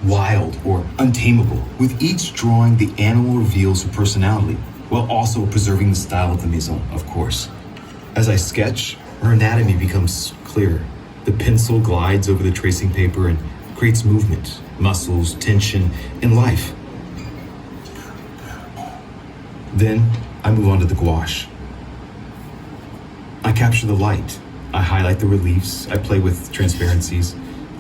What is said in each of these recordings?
wild or untamable. With each drawing, the animal reveals her personality, while also preserving the style of the maison, of course. As I sketch, her anatomy becomes clearer. The pencil glides over the tracing paper and creates movement, muscles, tension, and life. Then I move on to the gouache. I capture the light. I highlight the reliefs. I play with transparencies.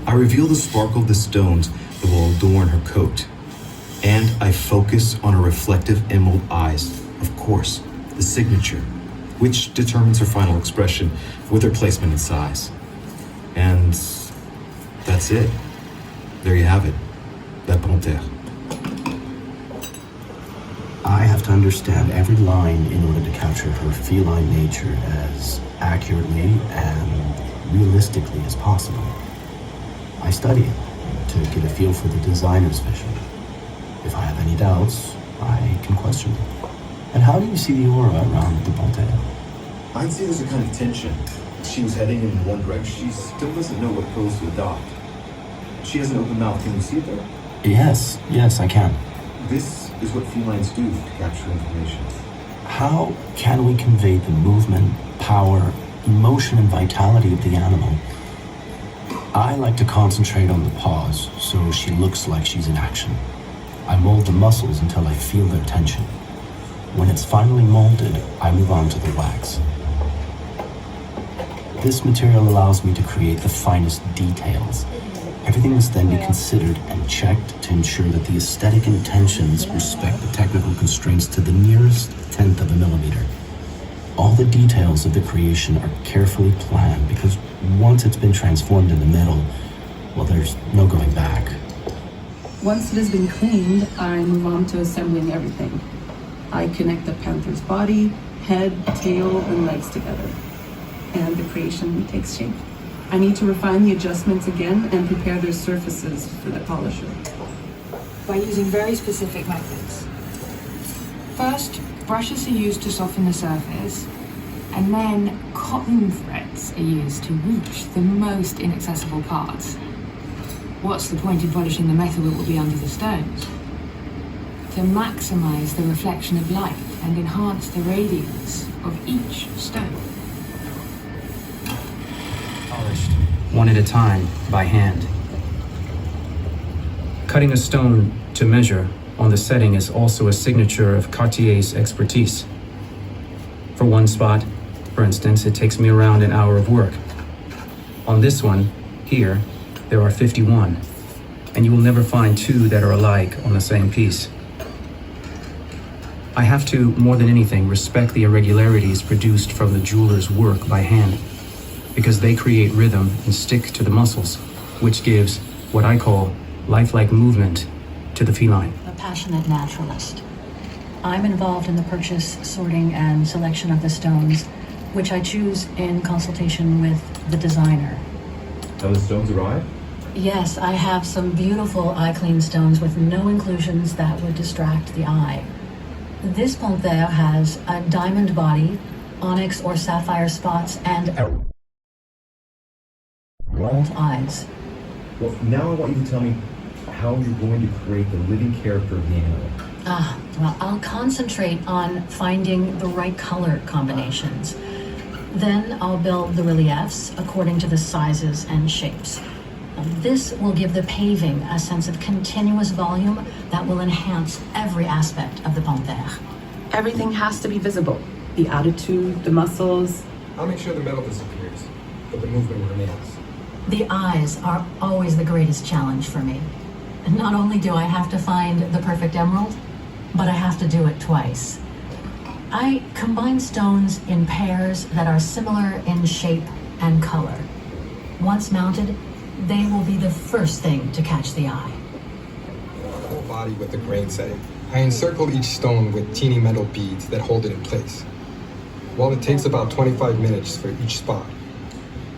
I reveal the sparkle of the stones that will adorn her coat. And I focus on her reflective emerald eyes, of course, the signature, which determines her final expression with her placement and size. And that's it. There you have it, La Panthère. I have to understand every line in order to capture her feline nature as accurately and realistically as possible. I study it to get a feel for the designer's vision. If I have any doubts, I can question them. And how do you see the aura around the Panthère? I'd say there's a kind of tension. She was heading in one direction. She still doesn't know what pose to adopt. She has an open mouth. Can you see it there? Yes, I can. This is what felines do to capture information. How can we convey the movement, power, emotion, and vitality of the animal? I like to concentrate on the pause so she looks like she's in action. I mold the muscles until I feel their tension. When it's finally molded, I move on to the wax. This material allows me to create the finest details. Everything must then be considered and checked to ensure that the aesthetic intentions respect the technical constraints to the nearest tenth of a millimeter. All the details of the creation are carefully planned because once it's been transformed in the middle, well, there's no going back. Once it has been cleaned, I move on to assembling everything. I connect the panther's body, head, tail, and legs together, and the creation takes shape. I need to refine the adjustments again and prepare their surfaces for the polisher. By using very specific methods. First, brushes are used to soften the surface, and then cotton threads are used to reach the most inaccessible parts. What's the point in polishing the metal that will be under the stones? To maximize the reflection of light and enhance the radiance of each stone. Polished, one at a time, by hand. Cutting a stone to measure on the setting is also a signature of Cartier's expertise. For one spot, for instance, it takes me around an hour of work. On this one, here, there are 51, and you will never find two that are alike on the same piece. I have to, more than anything, respect the irregularities produced from the jeweler's work by hand, because they create rhythm and stick to the muscles, which gives what I call lifelike movement to the feline. A passionate naturalist. I'm involved in the purchase, sorting, and selection of the stones, which I choose in consultation with the designer. Have the stones arrived? Yes, I have some beautiful eye-clean stones with no inclusions that would distract the eye. This Panthère has a diamond body, onyx or sapphire spots, and emerald eyes. Well, now I want you to tell me how you're going to create the living character of the animal. Well, I'll concentrate on finding the right color combinations. Then I'll build the reliefs according to the sizes and shapes. This will give the paving a sense of continuous volume that will enhance every aspect of the Panthère. Everything has to be visible. The attitude, the muscles. I'll make sure the metal disappears, but the movement remains. The eyes are always the greatest challenge for me. Not only do I have to find the perfect emerald, but I have to do it twice. I combine stones in pairs that are similar in shape and color. Once mounted, they will be the first thing to catch the eye. Whole body with the grain setting. I encircle each stone with teeny metal beads that hold it in place. While it takes about 25 minutes for each spot,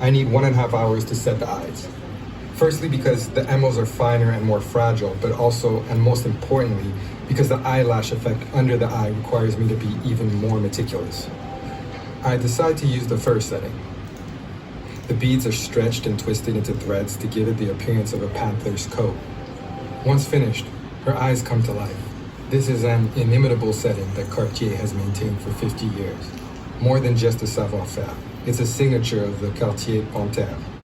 I need 1.5 hours to set the eyes. Firstly, because the emeralds are finer and more fragile, but also, and most importantly, because the eyelash effect under the eye requires me to be even more meticulous. I decide to use the first setting. The beads are stretched and twisted into threads to give it the appearance of a panther's coat. Once finished, her eyes come to life. This is an inimitable setting that Cartier has maintained for 50 years. More than just a savoir-faire, it's a signature of the Cartier Panthère.